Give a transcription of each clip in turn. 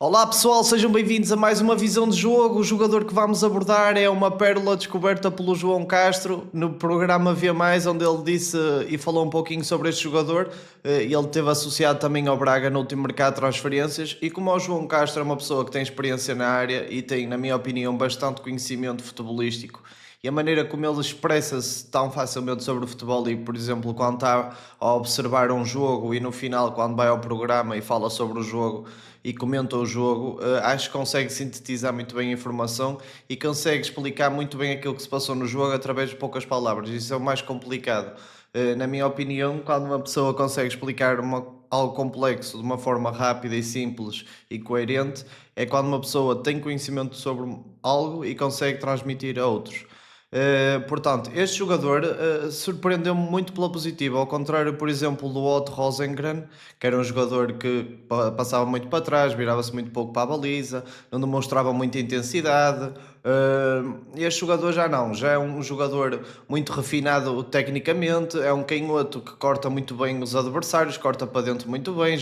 Olá pessoal, sejam bem-vindos a mais uma visão de jogo. O jogador que vamos abordar é uma pérola descoberta pelo João Castro no programa Via Mais, onde ele disse e falou um pouquinho sobre este jogador. Ele esteve associado também ao Braga no último mercado de transferências. E como o João Castro é uma pessoa que tem experiência na área e tem, na minha opinião, bastante conhecimento futebolístico, e a maneira como ele expressa-se tão facilmente sobre o futebol, e por exemplo, quando está a observar um jogo e no final, quando vai ao programa e fala sobre o jogo e comenta o jogo, acho que consegue sintetizar muito bem a informação e consegue explicar muito bem aquilo que se passou no jogo através de poucas palavras. Isso é o mais complicado. Na minha opinião, quando uma pessoa consegue explicar algo complexo de uma forma rápida e simples e coerente, é quando uma pessoa tem conhecimento sobre algo e consegue transmitir a outros. Portanto, este jogador surpreendeu-me muito pela positiva, ao contrário, por exemplo, do Otto Rosengren, que era um jogador que passava muito para trás, virava-se muito pouco para a baliza, não demonstrava muita intensidade. Este jogador já não, já é um jogador muito refinado tecnicamente, é um canhoto que corta muito bem os adversários, corta para dentro muito bem,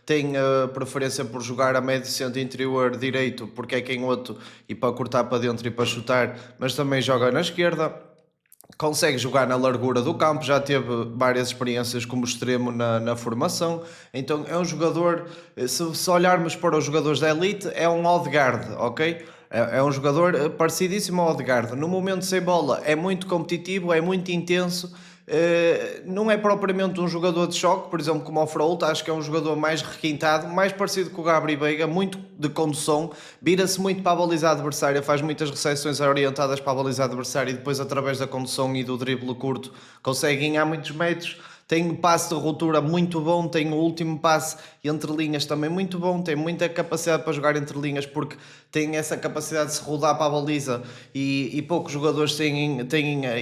tem preferência por jogar a médio centro interior direito, porque é canhoto e para cortar para dentro e para chutar, mas também joga na esquerda, consegue jogar na largura do campo, já teve várias experiências como extremo na formação, então é um jogador, se olharmos para os jogadores da elite, é um Odegaard, ok? É um jogador parecidíssimo ao Odegaard. No momento sem bola é muito competitivo, é muito intenso. Não é propriamente um jogador de choque, por exemplo, como o Fraúl, acho que é um jogador mais requintado, mais parecido com o Gabri Veiga, muito de condução, vira-se muito para a baliza adversária, faz muitas recepções orientadas para a baliza adversária e depois, através da condução e do drible curto, consegue ganhar muitos metros. Tem um passe de ruptura muito bom, tem o último passe entre linhas também muito bom, tem muita capacidade para jogar entre linhas porque tem essa capacidade de se rodar para a baliza e poucos jogadores têm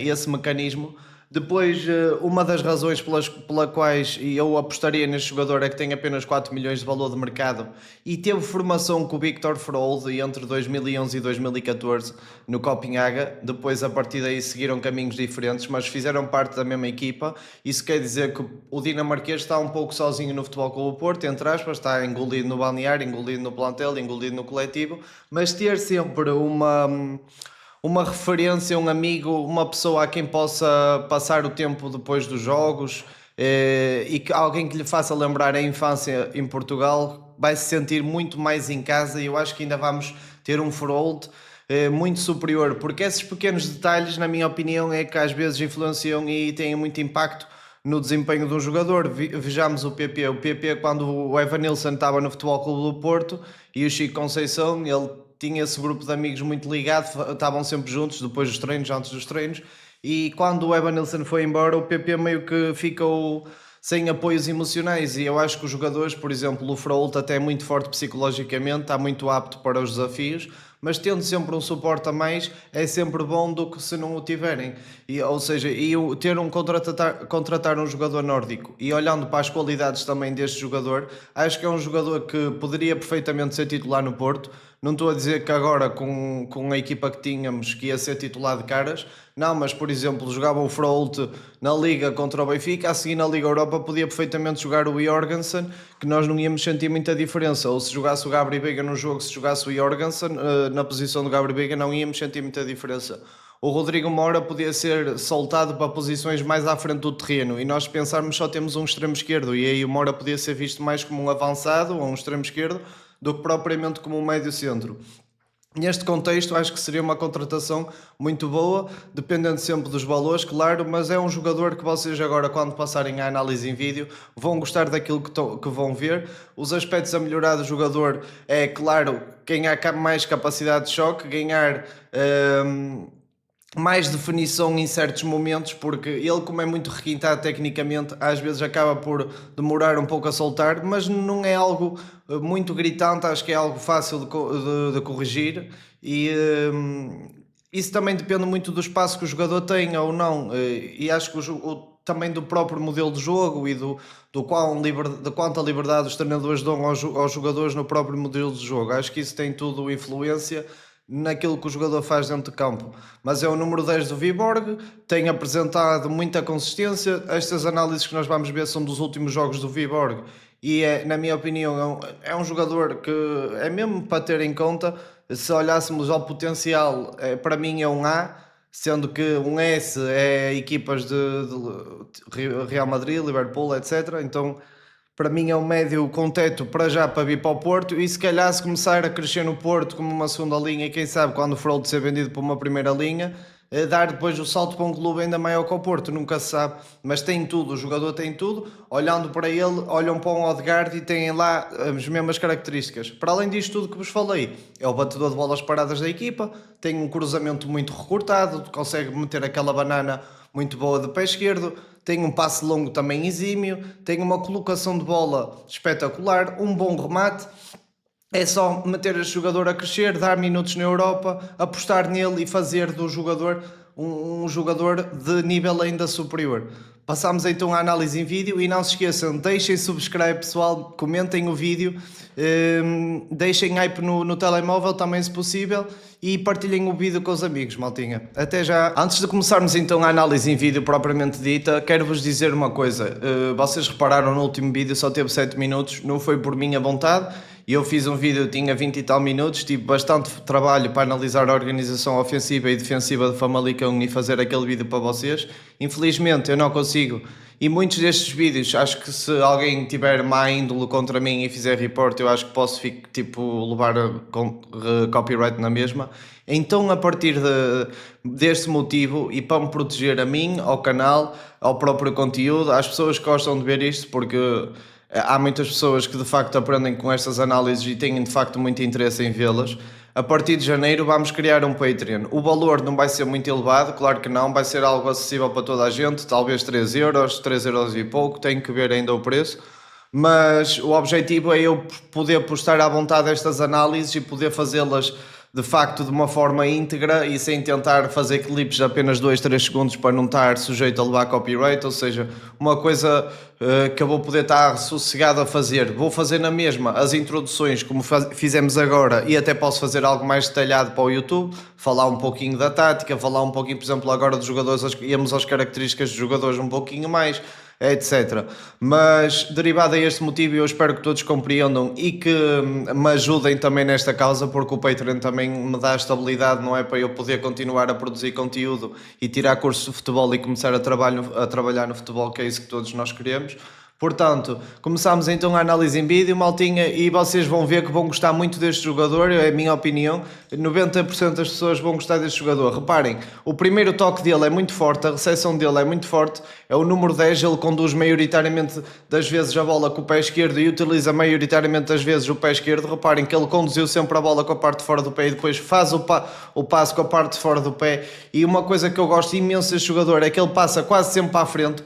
esse mecanismo. Depois, uma das razões pela quais eu apostaria neste jogador é que tem apenas 4 milhões de valor de mercado e teve formação com o Viktor Frolde entre 2011 e 2014 no Copenhaga. Depois, a partir daí, seguiram caminhos diferentes, mas fizeram parte da mesma equipa. Isso quer dizer que o dinamarquês está um pouco sozinho no Futebol Clube do Porto, entre aspas, está engolido no balneário, engolido no plantel, engolido no coletivo, mas ter sempre uma referência, um amigo, uma pessoa a quem possa passar o tempo depois dos jogos, e que alguém que lhe faça lembrar a infância em Portugal, vai se sentir muito mais em casa e eu acho que ainda vamos ter um Frold muito superior, porque esses pequenos detalhes, na minha opinião, é que às vezes influenciam e têm muito impacto no desempenho de um jogador. Vejamos o PP quando o Evanilson estava no Futebol Clube do Porto e o Chico Conceição, ele tinha esse grupo de amigos muito ligado, estavam sempre juntos depois dos treinos, antes dos treinos, e quando o Evanilson foi embora, o PP meio que ficou sem apoios emocionais, e eu acho que os jogadores, por exemplo, o Fraúl até é muito forte psicologicamente, está muito apto para os desafios, mas tendo sempre um suporte a mais é sempre bom do que se não o tiverem. Ou seja, ter contratar um jogador nórdico e olhando para as qualidades também deste jogador, acho que é um jogador que poderia perfeitamente ser titular no Porto. Não estou a dizer que agora com a equipa que tínhamos que ia ser titular de caras, não, mas por exemplo, jogava o Frolt na Liga contra o Benfica, a seguir na Liga Europa podia perfeitamente jogar o Jorgensen, que nós não íamos sentir muita diferença. Ou se jogasse o Gabri Veiga no jogo, se jogasse o Jorgensen na posição do Gabri Veiga, não íamos sentir muita diferença. O Rodrigo Moura podia ser soltado para posições mais à frente do terreno e nós pensarmos só temos um extremo esquerdo e aí o Moura podia ser visto mais como um avançado ou um extremo esquerdo do que propriamente como um médio centro. Neste contexto, acho que seria uma contratação muito boa, dependendo sempre dos valores, claro, mas é um jogador que vocês agora, quando passarem a análise em vídeo, vão gostar daquilo que vão ver. Os aspectos a melhorar do jogador é, claro, ganhar mais capacidade de choque, ganhar mais definição em certos momentos, porque ele, como é muito requintado tecnicamente, às vezes acaba por demorar um pouco a soltar, mas não é algo muito gritante, acho que é algo fácil de corrigir e isso também depende muito do espaço que o jogador tenha ou não, e acho que também do próprio modelo de jogo e de quanta liberdade os treinadores dão aos jogadores no próprio modelo de jogo. Acho que isso tem tudo influência naquilo que o jogador faz dentro de campo. Mas é o número 10 do Viborg, tem apresentado muita consistência. Estas análises que nós vamos ver são dos últimos jogos do Viborg e na minha opinião, é um jogador que é mesmo para ter em conta. Se olhássemos ao potencial, para mim é um A, sendo que um S é equipas de Real Madrid, Liverpool, etc. Então, para mim é um médio com teto para já para vir para o Porto, e se calhar se começar a crescer no Porto como uma segunda linha, e quem sabe quando for de ser vendido para uma primeira linha, dar depois o salto para um clube ainda maior que o Porto, nunca se sabe, mas tem tudo, o jogador tem tudo. Olhando para ele, olham para um Odegaard e têm lá as mesmas características. Para além disto tudo que vos falei, é o batedor de bolas paradas da equipa, tem um cruzamento muito recortado, consegue meter aquela banana muito boa de pé esquerdo, tem um passe longo também exímio, tem uma colocação de bola espetacular, um bom remate. É só meter este jogador a crescer, dar minutos na Europa, apostar nele e fazer do jogador um jogador de nível ainda superior. Passamos então à análise em vídeo, e não se esqueçam, deixem subscribe, pessoal, comentem o vídeo, deixem hype no telemóvel também se possível, e partilhem o vídeo com os amigos, maltinha. Até já. Antes de começarmos então a análise em vídeo propriamente dita, quero-vos dizer uma coisa. Vocês repararam no último vídeo só teve 7 minutos, não foi por minha vontade. Eu fiz um vídeo, tinha 20 e tal minutos, tive bastante trabalho para analisar a organização ofensiva e defensiva de Famalicão e fazer aquele vídeo para vocês. Infelizmente eu não consigo, e muitos destes vídeos, acho que se alguém tiver má índole contra mim e fizer report, eu acho que posso levar copyright na mesma. Então, a partir deste motivo, e para me proteger a mim, ao canal, ao próprio conteúdo, às pessoas que gostam de ver isto, porque há muitas pessoas que de facto aprendem com estas análises e têm de facto muito interesse em vê-las. A partir de janeiro vamos criar um Patreon. O valor não vai ser muito elevado, claro que não, vai ser algo acessível para toda a gente, talvez 3 euros, 3 euros e pouco, tenho que ver ainda o preço. Mas o objetivo é eu poder postar à vontade estas análises e poder fazê-las de facto de uma forma íntegra e sem tentar fazer clipes de apenas 2, 3 segundos para não estar sujeito a levar copyright, ou seja, uma coisa que eu vou poder estar sossegado a fazer. Vou fazer na mesma as introduções como fizemos agora, e até posso fazer algo mais detalhado para o YouTube, falar um pouquinho da tática, falar um pouquinho, por exemplo, agora dos jogadores, íamos às características dos jogadores um pouquinho mais, etc. Mas derivado a este motivo, eu espero que todos compreendam e que me ajudem também nesta causa, porque o Patreon também me dá estabilidade, não é, para eu poder continuar a produzir conteúdo e tirar cursos de futebol e começar a trabalhar no futebol, que é isso que todos nós queremos. Portanto, começamos então a análise em vídeo, maltinha, e vocês vão ver que vão gostar muito deste jogador, é a minha opinião. 90% das pessoas vão gostar deste jogador. Reparem, o primeiro toque dele é muito forte, a recepção dele é muito forte, é o número 10, ele conduz maioritariamente das vezes a bola com o pé esquerdo e utiliza maioritariamente das vezes o pé esquerdo. Reparem que ele conduziu sempre a bola com a parte de fora do pé e depois faz o passo com a parte de fora do pé. E uma coisa que eu gosto imenso deste jogador é que ele passa quase sempre para a frente,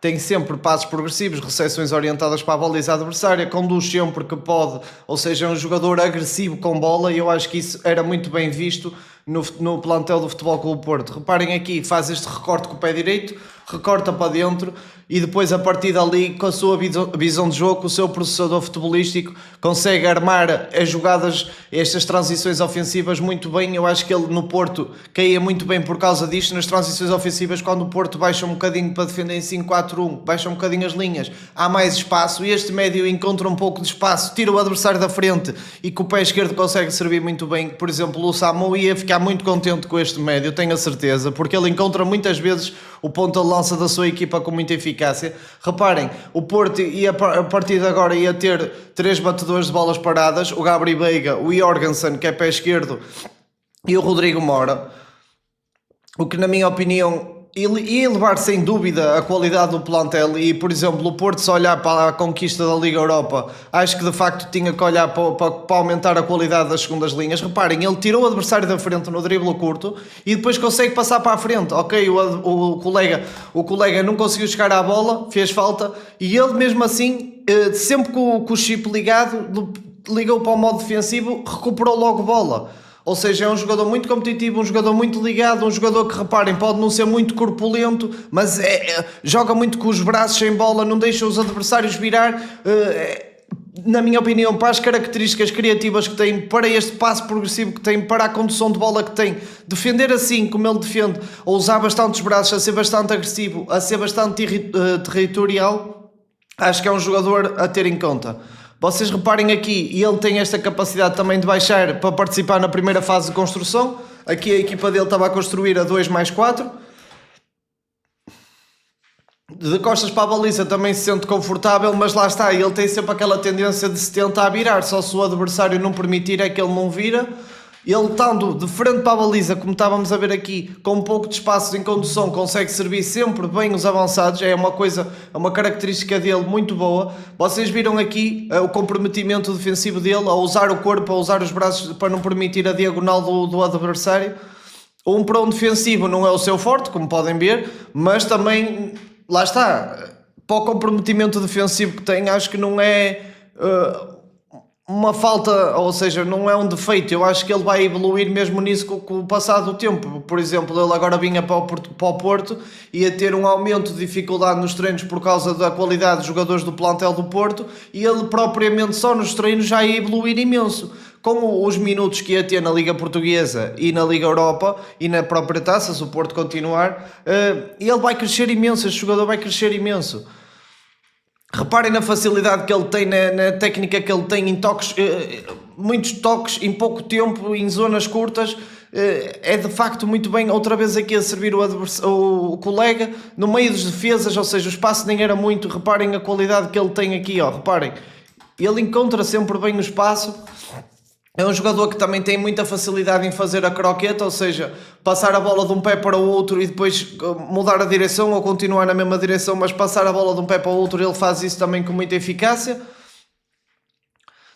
tem sempre passos progressivos, recepções orientadas para a baliza adversária, conduz sempre que pode, ou seja, é um jogador agressivo com bola, e eu acho que isso era muito bem visto no plantel do Futebol Clube Porto. Reparem aqui, faz este recorte com o pé direito, recorta para dentro, e depois a partir dali, com a sua visão de jogo, com o seu processador futebolístico, consegue armar as jogadas, estas transições ofensivas muito bem. Eu acho que ele no Porto caía muito bem por causa disto, nas transições ofensivas, quando o Porto baixa um bocadinho para defender em 5-4-1, baixa um bocadinho as linhas, há mais espaço, e este médio encontra um pouco de espaço, tira o adversário da frente, e com o pé esquerdo consegue servir muito bem. Por exemplo, o Samu ia ficar muito contente com este médio, tenho a certeza, porque ele encontra muitas vezes o ponto de lança da sua equipa com muita eficácia. Reparem, o Porto a partir de agora ia ter 3 batedores de bolas paradas, o Gabri Veiga, o Jorgensen, que é pé esquerdo, e o Rodrigo Mora, o que na minha opinião ia elevar sem dúvida a qualidade do plantel. E por exemplo, o Porto, se olhar para a conquista da Liga Europa, acho que de facto tinha que olhar para aumentar a qualidade das segundas linhas. Reparem, ele tirou o adversário da frente no drible curto e depois consegue passar para a frente. Ok, o colega não conseguiu chegar à bola, fez falta, e ele mesmo assim, sempre com o chip ligado, ligou para o modo defensivo, recuperou logo bola. Ou seja, é um jogador muito competitivo, um jogador muito ligado, um jogador que, reparem, pode não ser muito corpulento, mas joga muito com os braços sem bola, não deixa os adversários virar. Na minha opinião, para as características criativas que tem, para este passo progressivo que tem, para a condução de bola que tem, defender assim como ele defende, a usar bastante os braços, a ser bastante agressivo, a ser bastante territorial, Acho que é um jogador a ter em conta. Vocês reparem aqui, e ele tem esta capacidade também de baixar para participar na primeira fase de construção. Aqui a equipa dele estava a construir a 2+4. De costas para a baliza também se sente confortável, mas lá está, ele tem sempre aquela tendência de se tentar virar, só se o adversário não permitir é que ele não vira. Ele estando de frente para a baliza, como estávamos a ver aqui, com um pouco de espaço em condução, consegue servir sempre bem os avançados, é uma característica dele muito boa. Vocês viram aqui o comprometimento defensivo dele, a usar o corpo, a usar os braços para não permitir a diagonal do adversário. Para um defensivo não é o seu forte, como podem ver, mas também, lá está, para o comprometimento defensivo que tem, acho que não é uma falta, ou seja, não é um defeito. Eu acho que ele vai evoluir mesmo nisso com o passar do tempo. Por exemplo, ele agora vinha para o Porto, ia ter um aumento de dificuldade nos treinos por causa da qualidade dos jogadores do plantel do Porto, e ele propriamente só nos treinos já ia evoluir imenso. Com os minutos que ia ter na Liga Portuguesa e na Liga Europa e na própria Taça, se o Porto continuar, ele vai crescer imenso, este jogador vai crescer imenso. Reparem na facilidade que ele tem, na técnica que ele tem em toques, muitos toques em pouco tempo, em zonas curtas. É de facto muito bem, outra vez aqui a servir o colega no meio das defesas, ou seja, o espaço nem era muito. Reparem a qualidade que ele tem aqui, reparem, ele encontra sempre bem o espaço. É um jogador que também tem muita facilidade em fazer a croqueta, ou seja, passar a bola de um pé para o outro e depois mudar a direção ou continuar na mesma direção, mas passar a bola de um pé para o outro, ele faz isso também com muita eficácia.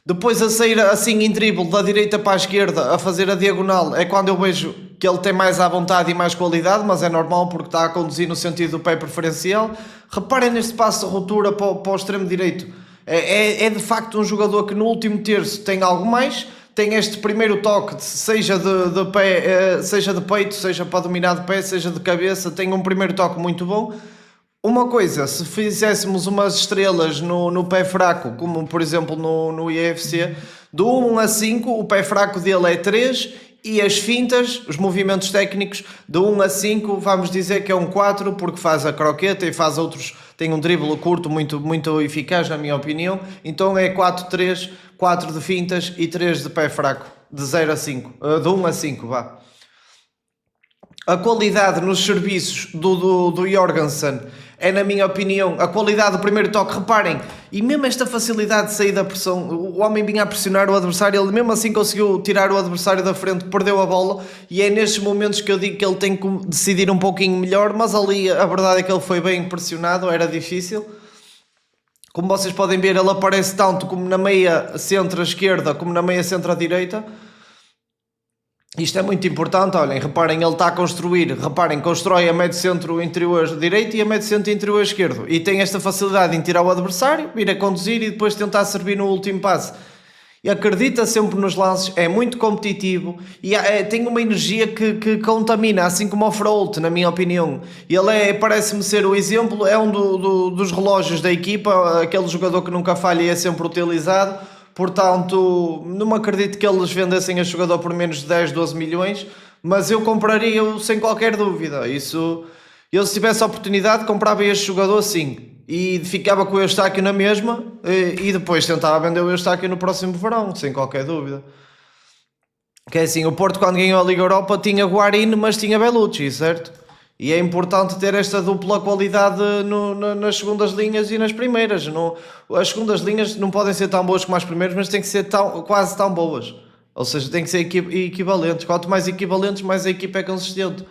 Depois a sair assim em drible da direita para a esquerda, a fazer a diagonal, é quando eu vejo que ele tem mais à vontade e mais qualidade, mas é normal porque está a conduzir no sentido do pé preferencial. Reparem neste passo de ruptura para o extremo direito. É de facto um jogador que no último terço tem algo mais. Tem este primeiro toque, seja de pé, seja de peito, seja para dominar de pé, seja de cabeça, tem um primeiro toque muito bom. Uma coisa, se fizéssemos umas estrelas no pé fraco, como por exemplo no IFC, do 1 a 5, o pé fraco dele é 3 e as fintas, os movimentos técnicos, do 1 a 5, vamos dizer que é um 4, porque faz a croqueta e faz outros, tem um drible curto muito, muito eficaz na minha opinião, então é 4-3, 4 de fintas e 3 de pé fraco, de 0 a 5, de 1 a 5, vá. A qualidade nos serviços do Jorgensen é, na minha opinião, a qualidade do primeiro toque. Reparem, e mesmo esta facilidade de sair da pressão, o homem vinha a pressionar o adversário, ele mesmo assim conseguiu tirar o adversário da frente, perdeu a bola, e é nestes momentos que eu digo que ele tem que decidir um pouquinho melhor, mas ali a verdade é que ele foi bem pressionado, era difícil. Como vocês podem ver, ele aparece tanto como na meia centro-esquerda como na meia centro-direita. Isto é muito importante, olhem, reparem, ele está a construir, reparem, constrói a médio centro interior direito e a médio centro interior esquerdo, e tem esta facilidade em tirar o adversário, vir a conduzir e depois tentar servir no último passe. E acredita sempre nos lances, é muito competitivo e tem uma energia que contamina, assim como o Frault, na minha opinião. Ele parece-me ser o exemplo, é um dos relógios da equipa, aquele jogador que nunca falha e é sempre utilizado. Portanto, não me acredito que eles vendessem a jogador por menos de 10, 12 milhões, mas eu compraria-o sem qualquer dúvida. Isso, eu se tivesse a oportunidade, comprava este jogador sim. E ficava com o Eustáquio na mesma e depois tentava vender o Eustáquio no próximo verão, sem qualquer dúvida. Que é assim, o Porto quando ganhou a Liga Europa tinha Guarini, mas tinha Bellucci, certo? E é importante ter esta dupla qualidade nas segundas linhas e nas primeiras. As segundas linhas não podem ser tão boas como as primeiras, mas têm que ser quase tão boas. Ou seja, têm que ser equivalentes. Quanto mais equivalentes, mais a equipa é consistente.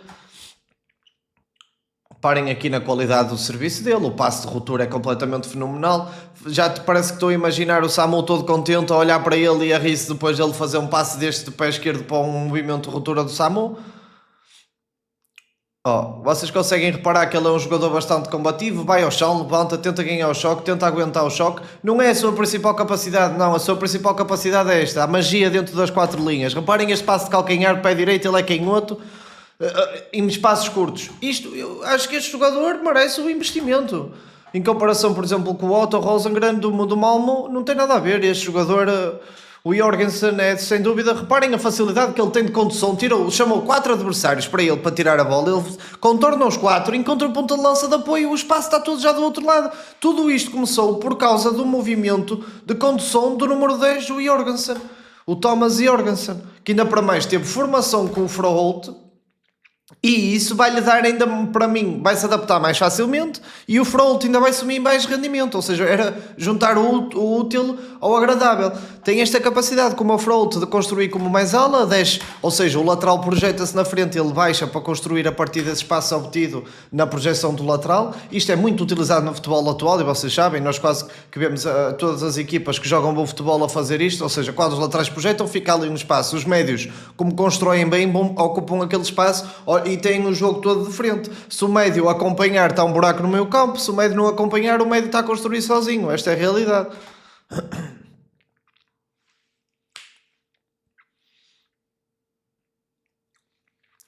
Parem aqui na qualidade do serviço dele. O passe de ruptura é completamente fenomenal. Já te parece que estou a imaginar o Samu todo contente a olhar para ele e a rir-se depois de ele fazer um passe deste de pé esquerdo para um movimento de ruptura do Samu. Vocês conseguem reparar que ele é um jogador bastante combativo, vai ao chão, levanta, tenta ganhar o choque, tenta aguentar o choque. Não é a sua principal capacidade, não, a sua principal capacidade é esta, a magia dentro das 4 linhas. Reparem este passo de calcanhar, pé direito, ele é canhoto, em espaços curtos. Eu acho que este jogador merece o investimento. Em comparação, por exemplo, com o Otto Rosengren do Malmo, não tem nada a ver. Este jogador, O Jorgensen é sem dúvida, reparem a facilidade que ele tem de condução, chamou 4 adversários para ele para tirar a bola, ele contorna os 4, encontra o ponta de lança de apoio, o espaço está todo já do outro lado. Tudo isto começou por causa do movimento de condução do número 10, o Jorgensen, o Thomas Jorgensen, que ainda para mais teve formação com o Froholt. E isso vai-lhe dar ainda, para mim, vai-se adaptar mais facilmente e o Froholt ainda vai assumir mais rendimento, ou seja, era juntar o útil ao agradável. Tem esta capacidade, como o Froholt, de construir como mais ala, 10, ou seja, o lateral projeta-se na frente, ele baixa para construir a partir desse espaço obtido na projeção do lateral. Isto é muito utilizado no futebol atual e vocês sabem, nós quase que vemos todas as equipas que jogam bom futebol a fazer isto, ou seja, quando os laterais projetam, fica ali um espaço. Os médios, como constroem bem, ocupam aquele espaço e têm o jogo todo de frente. Se o médio acompanhar, está um buraco no meio campo. Se o médio não acompanhar, o médio está a construir sozinho. Esta é a realidade.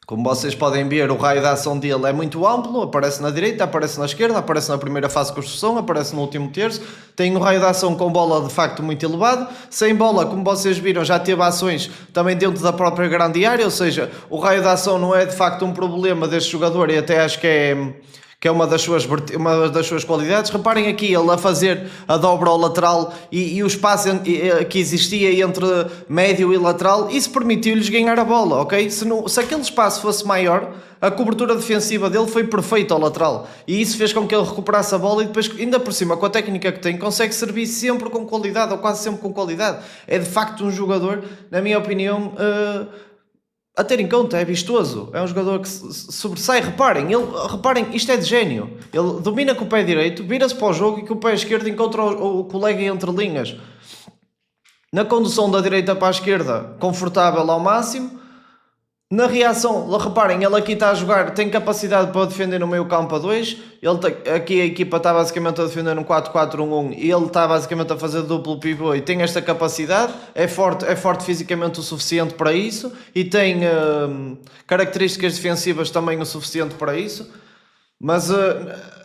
Como vocês podem ver, o raio de ação dele é muito amplo, aparece na direita, aparece na esquerda, aparece na primeira fase de construção, aparece no último terço, tem um raio de ação com bola de facto muito elevado, sem bola, como vocês viram, já teve ações também dentro da própria grande área, ou seja, o raio de ação não é de facto um problema deste jogador e até acho que é uma das suas qualidades. Reparem aqui, ele a fazer a dobra ao lateral e o espaço que existia entre médio e lateral, isso permitiu-lhes ganhar a bola, ok? Se aquele espaço fosse maior, a cobertura defensiva dele foi perfeita ao lateral e isso fez com que ele recuperasse a bola e depois, ainda por cima, com a técnica que tem, consegue servir sempre com qualidade, ou quase sempre com qualidade. É de facto um jogador, na minha opinião, a ter em conta, é vistoso, é um jogador que sobressai. Reparem, isto é de gênio. Ele domina com o pé direito, vira-se para o jogo e com o pé esquerdo encontra o colega entre linhas. Na condução da direita para a esquerda, confortável ao máximo. Na reação, reparem, ele aqui está a jogar, tem capacidade para defender no meio campo a 2. Aqui a equipa está basicamente a defender no 4-4-1-1 e ele está basicamente a fazer duplo pivô e tem esta capacidade, é forte fisicamente o suficiente para isso e tem características defensivas também o suficiente para isso. Mas,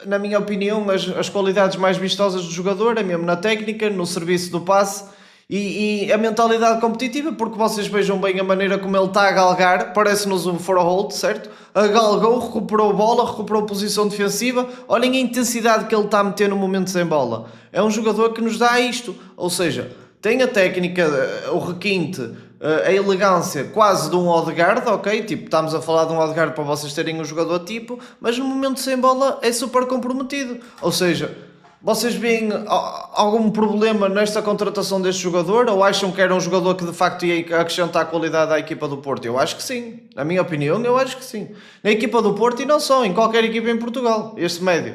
na minha opinião, as qualidades mais vistosas do jogador é mesmo na técnica, no serviço do passe e a mentalidade competitiva, porque vocês vejam bem a maneira como ele está a galgar, parece-nos um Froholt, certo? Galgou, recuperou bola, recuperou posição defensiva, olhem a intensidade que ele está a meter no momento sem bola. É um jogador que nos dá isto, ou seja, tem a técnica, o requinte, a elegância quase de um Odegaard, ok? Tipo, estamos a falar de um Odegaard para vocês terem um jogador tipo, mas no momento sem bola é super comprometido, ou seja, vocês veem algum problema nesta contratação deste jogador ou acham que era um jogador que de facto ia acrescentar qualidade à equipa do Porto? Eu acho que sim. Na minha opinião, eu acho que sim. Na equipa do Porto e não só, em qualquer equipa em Portugal, este médio.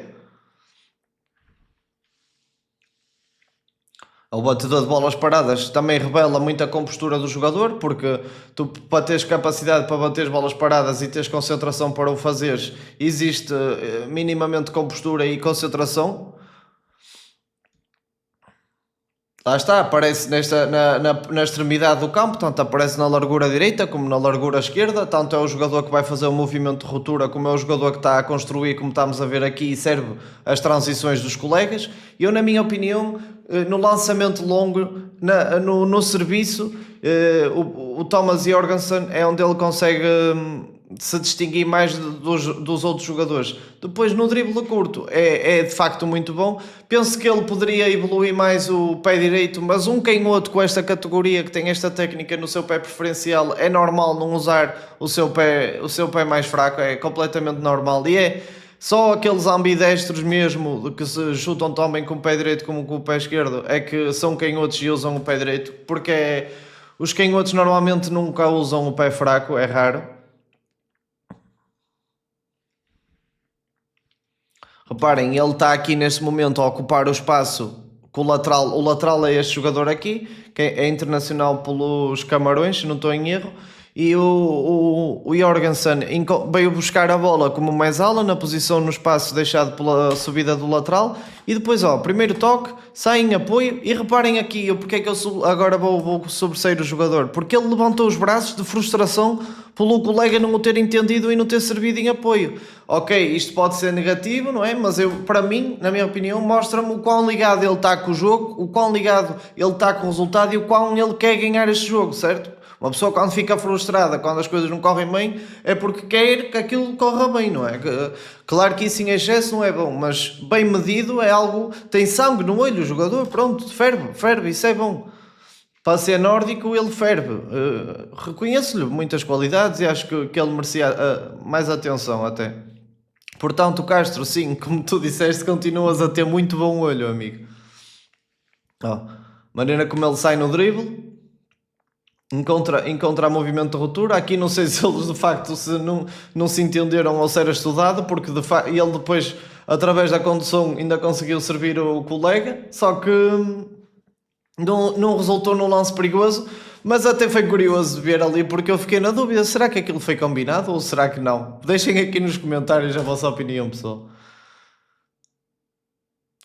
O batedor de bolas paradas também revela muita compostura do jogador, porque tu, para teres capacidade para bater as bolas paradas e teres concentração para o fazeres, existe minimamente compostura e concentração. Lá está, aparece na extremidade do campo, tanto aparece na largura direita como na largura esquerda, tanto é o jogador que vai fazer o movimento de ruptura como é o jogador que está a construir, como estamos a ver aqui, e serve as transições dos colegas. Eu, na minha opinião, no lançamento longo, no serviço, o Thomas Jorgensen é onde ele consegue se distinguir mais dos outros jogadores. Depois no drible curto é de facto muito bom. Penso que ele poderia evoluir mais o pé direito, mas um canhoto com esta categoria que tem esta técnica no seu pé preferencial, é normal não usar o seu pé mais fraco, é completamente normal, e é só aqueles ambidestros mesmo que se chutam também com o pé direito como com o pé esquerdo é que são canhotos e usam o pé direito, porque os canhotos normalmente nunca usam o pé fraco, é raro. Reparem, ele está aqui neste momento a ocupar o espaço com o lateral. O lateral é este jogador aqui, que é internacional pelos Camarões, se não estou em erro. E o Jorgensen veio buscar a bola como mais ala, na posição no espaço deixado pela subida do lateral. E depois, primeiro toque, sai em apoio. E reparem aqui, porque é que eu agora vou sobressair o jogador. Porque ele levantou os braços de frustração pelo colega não o ter entendido e não ter servido em apoio. Ok, isto pode ser negativo, não é? Mas para mim, na minha opinião, mostra-me o quão ligado ele está com o jogo, o quão ligado ele está com o resultado e o quão ele quer ganhar este jogo, certo? Uma pessoa quando fica frustrada, quando as coisas não correm bem, é porque quer que aquilo corra bem, não é? Claro que isso em excesso não é bom, mas bem medido é algo... Tem sangue no olho o jogador, pronto, ferve, isso é bom. Para ser nórdico, ele ferve. Reconheço-lhe muitas qualidades e acho que ele merecia mais atenção até. Portanto, Castro, sim, como tu disseste, continuas a ter muito bom olho, amigo. Maneira como ele sai no drible, encontra movimento de ruptura. Aqui não sei se eles de facto não se entenderam ou se era estudado, porque ele depois, através da condução, ainda conseguiu servir o colega, só que não resultou num lance perigoso, mas até foi curioso ver ali, porque eu fiquei na dúvida, será que aquilo foi combinado ou será que não? Deixem aqui nos comentários a vossa opinião, pessoal.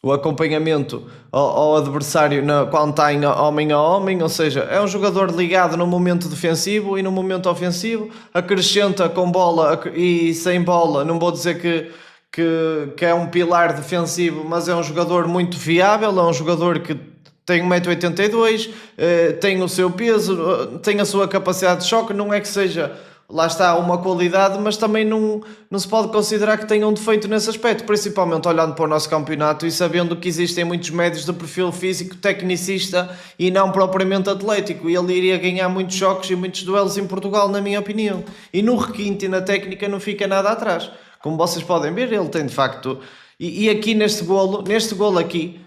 O acompanhamento ao adversário quando está em homem a homem, ou seja, é um jogador ligado no momento defensivo e no momento ofensivo, acrescenta com bola e sem bola, não vou dizer que é um pilar defensivo, mas é um jogador muito viável, é um jogador que tem 1,82 m, tem o seu peso, tem a sua capacidade de choque, não é que seja... Lá está uma qualidade, mas também não se pode considerar que tenha um defeito nesse aspecto, principalmente olhando para o nosso campeonato e sabendo que existem muitos médios de perfil físico, tecnicista e não propriamente atlético, e ele iria ganhar muitos choques e muitos duelos em Portugal, na minha opinião. E no requinte e na técnica não fica nada atrás. Como vocês podem ver, ele tem de facto... E aqui neste golo aqui,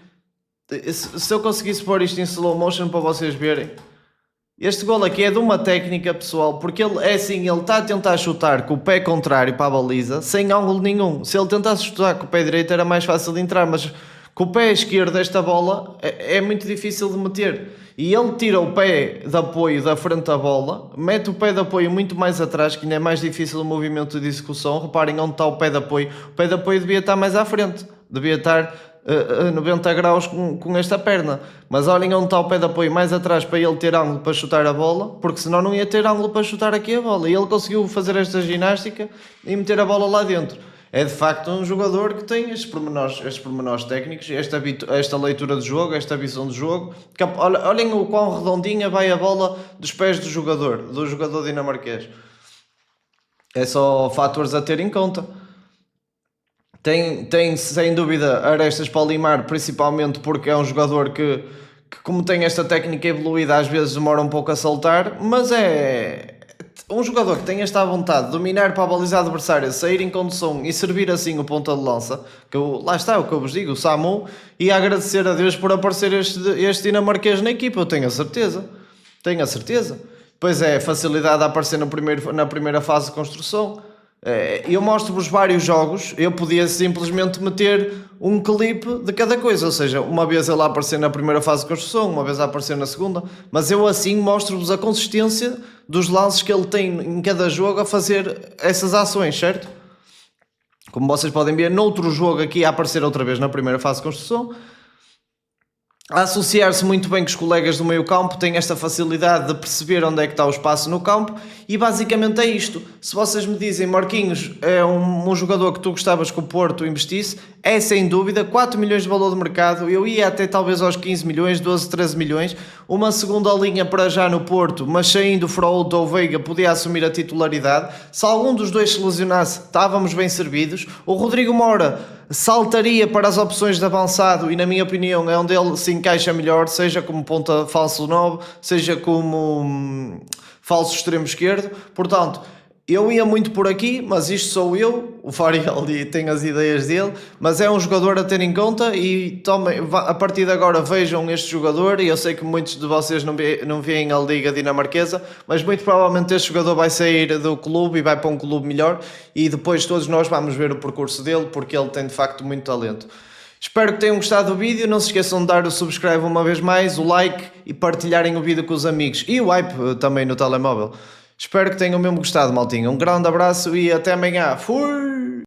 se eu conseguisse pôr isto em slow motion para vocês verem... Este gol aqui é de uma técnica, pessoal, porque ele está a tentar chutar com o pé contrário para a baliza, sem ângulo nenhum. Se ele tentasse chutar com o pé direito era mais fácil de entrar, mas com o pé esquerdo desta bola é muito difícil de meter. E ele tira o pé de apoio da frente da bola, mete o pé de apoio muito mais atrás, que ainda é mais difícil o movimento de execução. Reparem onde está o pé de apoio. O pé de apoio devia estar mais à frente, devia estar... 90 graus com esta perna, mas olhem onde está o pé de apoio mais atrás para ele ter ângulo para chutar a bola, porque senão não ia ter ângulo para chutar aqui a bola, e ele conseguiu fazer esta ginástica e meter a bola lá dentro. É de facto um jogador que tem estes pormenores técnicos, esta leitura de jogo, esta visão de jogo. Olhem o quão redondinha vai a bola dos pés do jogador dinamarquês. É só fatores a ter em conta. Tem sem dúvida arestas para limar, principalmente porque é um jogador que como tem esta técnica evoluída, às vezes demora um pouco a saltar, mas é um jogador que tem esta vontade de dominar para a baliza adversária, sair em condução e servir assim o ponta de lança, lá está o que eu vos digo, o Samu, e agradecer a Deus por aparecer este dinamarquês na equipa, eu tenho a certeza. Pois é, facilidade a aparecer na primeira fase de construção. Eu mostro-vos vários jogos, eu podia simplesmente meter um clipe de cada coisa, ou seja, uma vez ele a aparecer na primeira fase de construção, uma vez a aparecer na segunda, mas eu assim mostro-vos a consistência dos lances que ele tem em cada jogo a fazer essas ações, certo? Como vocês podem ver, noutro jogo aqui a aparecer outra vez na primeira fase de construção, a associar-se muito bem com os colegas do meio campo, tem esta facilidade de perceber onde é que está o espaço no campo e basicamente é isto. Se vocês me dizem, Marquinhos, é um jogador que tu gostavas que o Porto investisse, é sem dúvida, 4 milhões de valor de mercado, eu ia até talvez aos 15 milhões, 12, 13 milhões, uma segunda linha para já no Porto, mas saindo o Frollo ou Veiga podia assumir a titularidade, se algum dos dois se lesionasse, estávamos bem servidos, o Rodrigo Moura saltaria para as opções de avançado e na minha opinião é onde ele se encaixa melhor, seja como ponta falso 9, seja como falso extremo esquerdo. Portanto, eu ia muito por aqui, mas isto sou eu, o Fariel tem as ideias dele, mas é um jogador a ter em conta e a partir de agora vejam este jogador, e eu sei que muitos de vocês não veem a Liga Dinamarquesa, mas muito provavelmente este jogador vai sair do clube e vai para um clube melhor e depois todos nós vamos ver o percurso dele, porque ele tem de facto muito talento. Espero que tenham gostado do vídeo, não se esqueçam de dar o subscribe uma vez mais, o like e partilharem o vídeo com os amigos e o hype também no telemóvel. Espero que tenham mesmo gostado, maltinha. Um grande abraço e até amanhã. Fui!